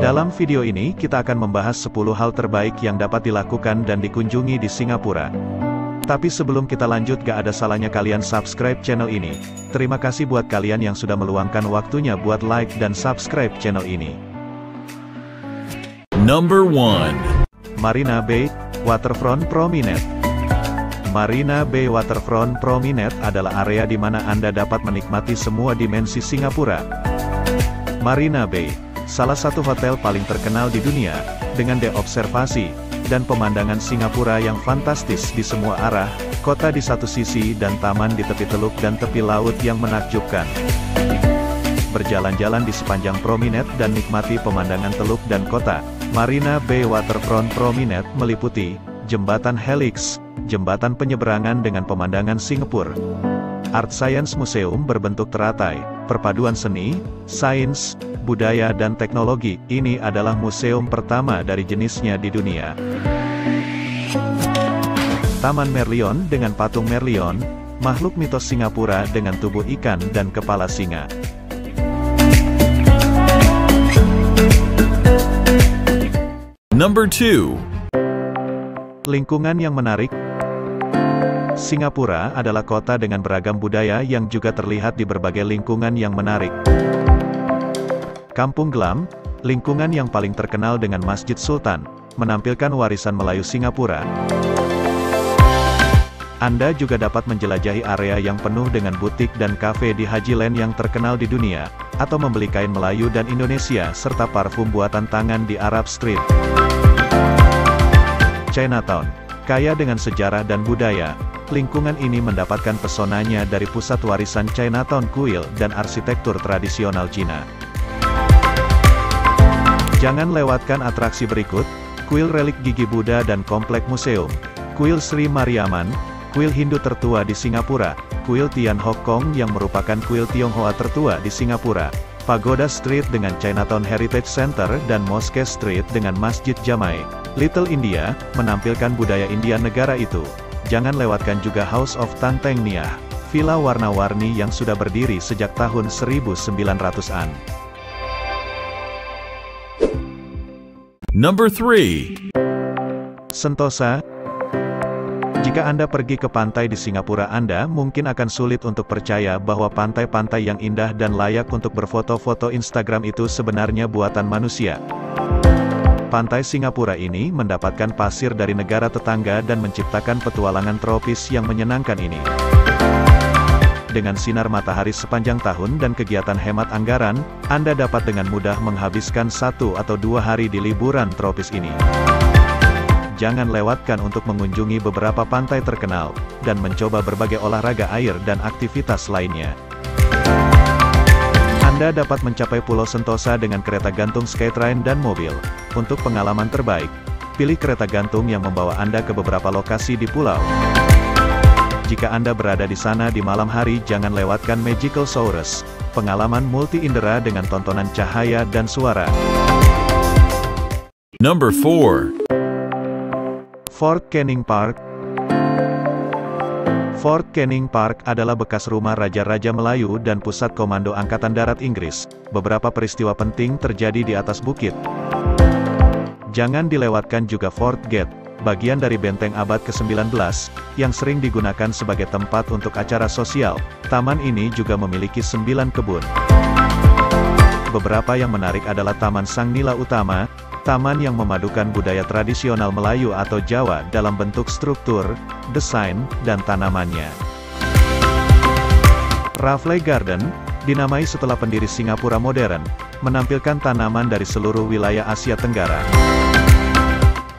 Dalam video ini kita akan membahas 10 hal terbaik yang dapat dilakukan dan dikunjungi di Singapura. Tapi sebelum kita lanjut, gak ada salahnya kalian subscribe channel ini. Terima kasih buat kalian yang sudah meluangkan waktunya buat like dan subscribe channel ini. Number 1. Marina Bay Waterfront Promenade. Marina Bay Waterfront Promenade adalah area di mana Anda dapat menikmati semua dimensi Singapura. Marina Bay, salah satu hotel paling terkenal di dunia, dengan dek observasi dan pemandangan Singapura yang fantastis di semua arah, kota di satu sisi dan taman di tepi teluk dan tepi laut yang menakjubkan. Berjalan-jalan di sepanjang promenade dan nikmati pemandangan teluk dan kota, Marina Bay Waterfront Promenade meliputi Jembatan Helix, jembatan penyeberangan dengan pemandangan Singapura. Art Science Museum berbentuk teratai, perpaduan seni, sains, budaya dan teknologi. Ini adalah museum pertama dari jenisnya di dunia. Taman Merlion dengan patung Merlion, makhluk mitos Singapura dengan tubuh ikan dan kepala singa. Number 2. Lingkungan yang menarik. Singapura adalah kota dengan beragam budaya yang juga terlihat di berbagai lingkungan yang menarik. Kampung Glam, lingkungan yang paling terkenal dengan Masjid Sultan, menampilkan warisan Melayu Singapura. Anda juga dapat menjelajahi area yang penuh dengan butik dan kafe di Haji Land yang terkenal di dunia, atau membeli kain Melayu dan Indonesia serta parfum buatan tangan di Arab Street. Chinatown, kaya dengan sejarah dan budaya, lingkungan ini mendapatkan pesonanya dari pusat warisan Chinatown kuil dan arsitektur tradisional Cina. Jangan lewatkan atraksi berikut, kuil relik gigi Buddha dan komplek museum, kuil Sri Mariamman, kuil Hindu tertua di Singapura, kuil Tian Hock Kong yang merupakan kuil Tionghoa tertua di Singapura, Pagoda Street dengan Chinatown Heritage Center dan Mosque Street dengan Masjid Jamai. Little India, menampilkan budaya India negara itu. Jangan lewatkan juga House of Tan Teng Niah, villa warna-warni yang sudah berdiri sejak tahun 1900-an. Number 3. Sentosa. Jika Anda pergi ke pantai di Singapura, Anda mungkin akan sulit untuk percaya bahwa pantai-pantai yang indah dan layak untuk berfoto-foto Instagram itu sebenarnya buatan manusia. Pantai Singapura ini mendapatkan pasir dari negara tetangga dan menciptakan petualangan tropis yang menyenangkan ini. Dengan sinar matahari sepanjang tahun dan kegiatan hemat anggaran, Anda dapat dengan mudah menghabiskan 1 atau 2 hari di liburan tropis ini. Jangan lewatkan untuk mengunjungi beberapa pantai terkenal, dan mencoba berbagai olahraga air dan aktivitas lainnya. Anda dapat mencapai Pulau Sentosa dengan kereta gantung Skytrain dan mobil. Untuk pengalaman terbaik, pilih kereta gantung yang membawa Anda ke beberapa lokasi di pulau. Jika Anda berada di sana di malam hari, jangan lewatkan Magical Saurus, pengalaman multi-indera dengan tontonan cahaya dan suara. Number 4. Fort Canning Park. Fort Canning Park adalah bekas rumah Raja-Raja Melayu dan pusat komando Angkatan Darat Inggris. Beberapa peristiwa penting terjadi di atas bukit. Jangan dilewatkan juga Fort Gate, bagian dari benteng abad ke-19, yang sering digunakan sebagai tempat untuk acara sosial. Taman ini juga memiliki 9 kebun. Beberapa yang menarik adalah Taman Sang Nila Utama, taman yang memadukan budaya tradisional Melayu atau Jawa dalam bentuk struktur, desain, dan tanamannya. Raffles Garden, dinamai setelah pendiri Singapura modern, menampilkan tanaman dari seluruh wilayah Asia Tenggara.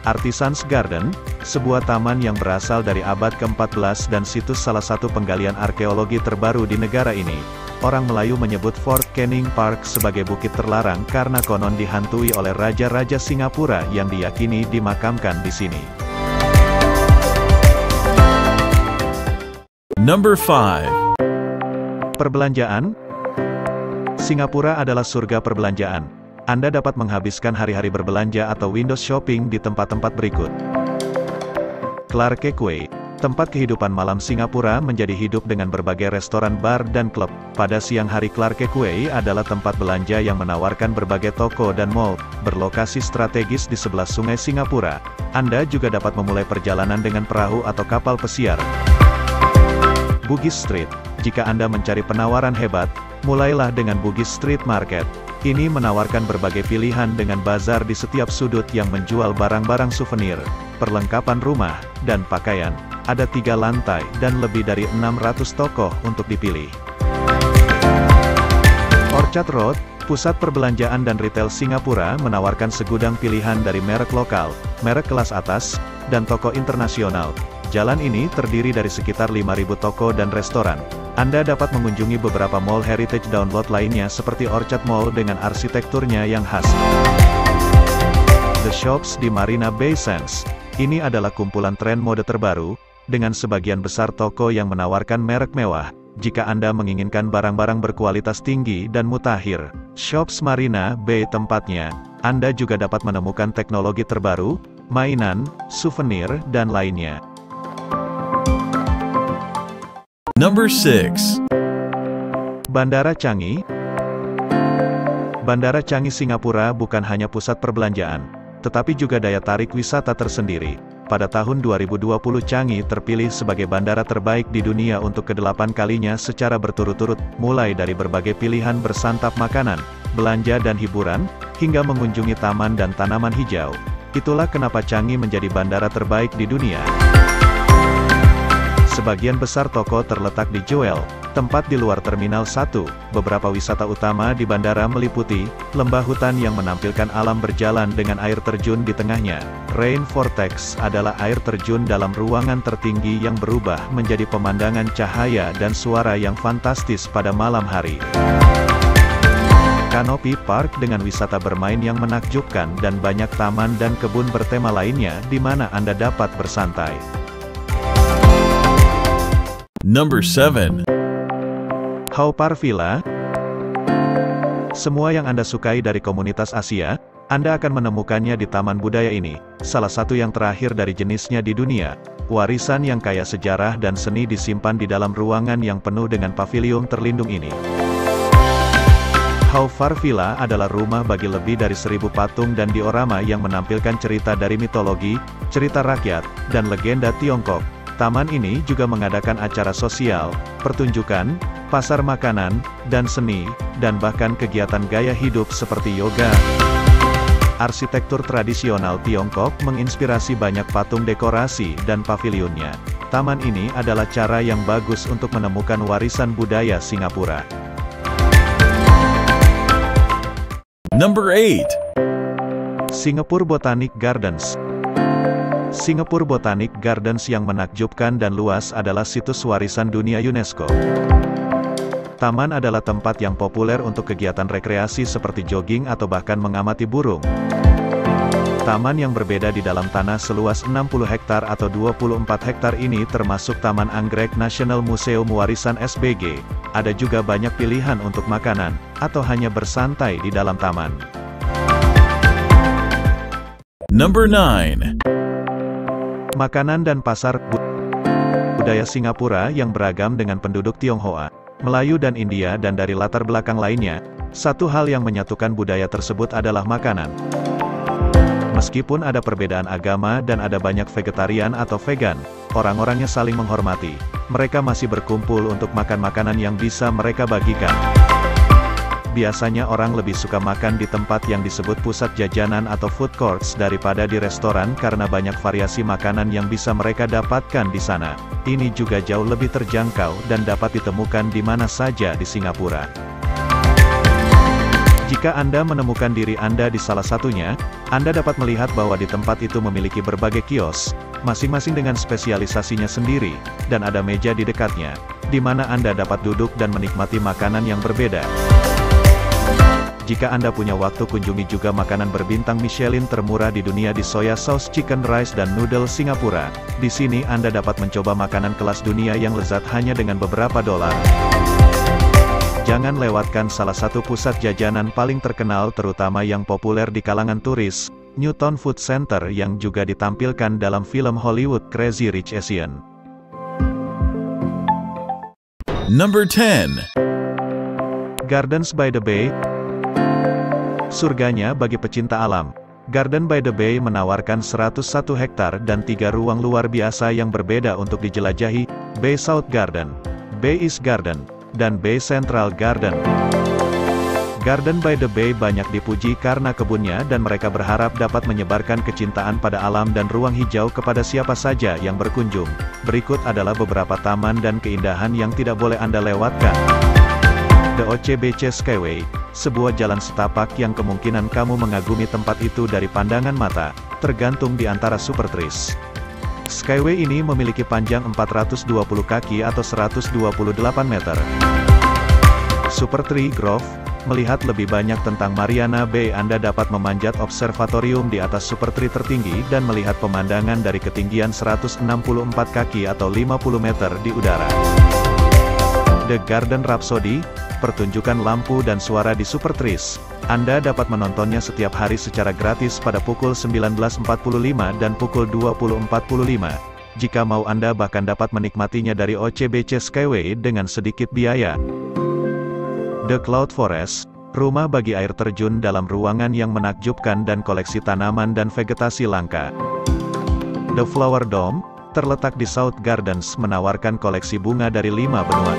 Artisans Garden, sebuah taman yang berasal dari abad ke-14 dan situs salah satu penggalian arkeologi terbaru di negara ini. Orang Melayu menyebut Fort Canning Park sebagai bukit terlarang karena konon dihantui oleh raja-raja Singapura yang diyakini dimakamkan di sini. Number 5. Perbelanjaan. Singapura adalah surga perbelanjaan. Anda dapat menghabiskan hari-hari berbelanja atau window shopping di tempat-tempat berikut. Clarke Quay, Tempat kehidupan malam Singapura menjadi hidup dengan berbagai restoran, bar, dan klub. Pada siang hari, Clarke Quay adalah tempat belanja yang menawarkan berbagai toko dan mall, berlokasi strategis di sebelah sungai Singapura. Anda juga dapat memulai perjalanan dengan perahu atau kapal pesiar. Bugis Street. Jika Anda mencari penawaran hebat, mulailah dengan Bugis Street Market. Ini menawarkan berbagai pilihan dengan bazar di setiap sudut yang menjual barang-barang souvenir, perlengkapan rumah, dan pakaian. Ada 3 lantai dan lebih dari 600 toko untuk dipilih. Orchard Road, pusat perbelanjaan dan retail Singapura, menawarkan segudang pilihan dari merek lokal, merek kelas atas, dan toko internasional. Jalan ini terdiri dari sekitar 5.000 toko dan restoran. Anda dapat mengunjungi beberapa mall heritage download lainnya seperti Orchard Mall dengan arsitekturnya yang khas. The Shops di Marina Bay Sands. Ini adalah kumpulan tren mode terbaru, dengan sebagian besar toko yang menawarkan merek mewah. Jika Anda menginginkan barang-barang berkualitas tinggi dan mutakhir, Shops Marina Bay tempatnya. Anda juga dapat menemukan teknologi terbaru, mainan, souvenir, dan lainnya. Number 6. Bandara Changi. Bandara Changi Singapura bukan hanya pusat perbelanjaan, tetapi juga daya tarik wisata tersendiri. Pada tahun 2020 Changi terpilih sebagai bandara terbaik di dunia untuk ke-8 kalinya secara berturut-turut, mulai dari berbagai pilihan bersantap makanan, belanja dan hiburan, hingga mengunjungi taman dan tanaman hijau. Itulah kenapa Changi menjadi bandara terbaik di dunia. Sebagian besar toko terletak di Jewel, tempat di luar Terminal 1. Beberapa wisata utama di bandara meliputi lembah hutan yang menampilkan alam berjalan dengan air terjun di tengahnya. Rain Vortex adalah air terjun dalam ruangan tertinggi yang berubah menjadi pemandangan cahaya dan suara yang fantastis pada malam hari. Canopy Park dengan wisata bermain yang menakjubkan dan banyak taman dan kebun bertema lainnya di mana Anda dapat bersantai. Number 7. Haw Par Villa. Semua yang Anda sukai dari komunitas Asia, Anda akan menemukannya di taman budaya ini, salah satu yang terakhir dari jenisnya di dunia. Warisan yang kaya sejarah dan seni disimpan di dalam ruangan yang penuh dengan pavilion terlindung ini. Haw Par Villa adalah rumah bagi lebih dari 1.000 patung dan diorama yang menampilkan cerita dari mitologi, cerita rakyat, dan legenda Tiongkok. Taman ini juga mengadakan acara sosial, pertunjukan, pasar makanan, dan seni, dan bahkan kegiatan gaya hidup seperti yoga. Arsitektur tradisional Tiongkok menginspirasi banyak patung dekorasi dan pavilionnya. Taman ini adalah cara yang bagus untuk menemukan warisan budaya Singapura. Number 8. Singapore Botanic Gardens. Singapore Botanic Gardens yang menakjubkan dan luas adalah situs warisan dunia UNESCO. Taman adalah tempat yang populer untuk kegiatan rekreasi seperti jogging atau bahkan mengamati burung. Taman yang berbeda di dalam tanah seluas 60 hektar atau 24 hektar ini termasuk Taman Anggrek Nasional Museum Warisan SBG. Ada juga banyak pilihan untuk makanan, atau hanya bersantai di dalam taman. Number 9. Makanan dan pasar budaya Singapura yang beragam dengan penduduk Tionghoa, Melayu dan India dan dari latar belakang lainnya. Satu hal yang menyatukan budaya tersebut adalah makanan. Meskipun ada perbedaan agama dan ada banyak vegetarian atau vegan, orang-orangnya saling menghormati. Mereka masih berkumpul untuk makan makanan yang bisa mereka bagikan. Biasanya orang lebih suka makan di tempat yang disebut pusat jajanan atau food courts daripada di restoran karena banyak variasi makanan yang bisa mereka dapatkan di sana. Ini juga jauh lebih terjangkau dan dapat ditemukan di mana saja di Singapura. Jika Anda menemukan diri Anda di salah satunya, Anda dapat melihat bahwa di tempat itu memiliki berbagai kios, masing-masing dengan spesialisasinya sendiri, dan ada meja di dekatnya, di mana Anda dapat duduk dan menikmati makanan yang berbeda. Jika Anda punya waktu, kunjungi juga makanan berbintang Michelin termurah di dunia di soya sauce chicken rice dan noodle Singapura. Di sini Anda dapat mencoba makanan kelas dunia yang lezat hanya dengan beberapa dolar. Jangan lewatkan salah satu pusat jajanan paling terkenal terutama yang populer di kalangan turis, Newton Food Center yang juga ditampilkan dalam film Hollywood Crazy Rich Asian. Number 10. Gardens by the Bay. Surganya bagi pecinta alam. Garden by the Bay menawarkan 101 hektar dan 3 ruang luar biasa yang berbeda untuk dijelajahi, Bay South Garden, Bay East Garden, dan Bay Central Garden. Garden by the Bay banyak dipuji karena kebunnya dan mereka berharap dapat menyebarkan kecintaan pada alam dan ruang hijau kepada siapa saja yang berkunjung. Berikut adalah beberapa taman dan keindahan yang tidak boleh Anda lewatkan. The OCBC Skyway, sebuah jalan setapak yang kemungkinan kamu mengagumi tempat itu dari pandangan mata, tergantung di antara super trees. Skyway ini memiliki panjang 420 kaki atau 128 meter. Super Tree Grove, melihat lebih banyak tentang Mariana Bay. Anda dapat memanjat observatorium di atas super tree tertinggi dan melihat pemandangan dari ketinggian 164 kaki atau 50 meter di udara. The Garden Rhapsody, pertunjukan lampu dan suara di super trees. Anda dapat menontonnya setiap hari secara gratis pada pukul 19.45 dan pukul 20.45. Jika mau Anda bahkan dapat menikmatinya dari OCBC Skyway dengan sedikit biaya. The Cloud Forest, rumah bagi air terjun dalam ruangan yang menakjubkan dan koleksi tanaman dan vegetasi langka. The Flower Dome, terletak di South Gardens, menawarkan koleksi bunga dari 5 benua.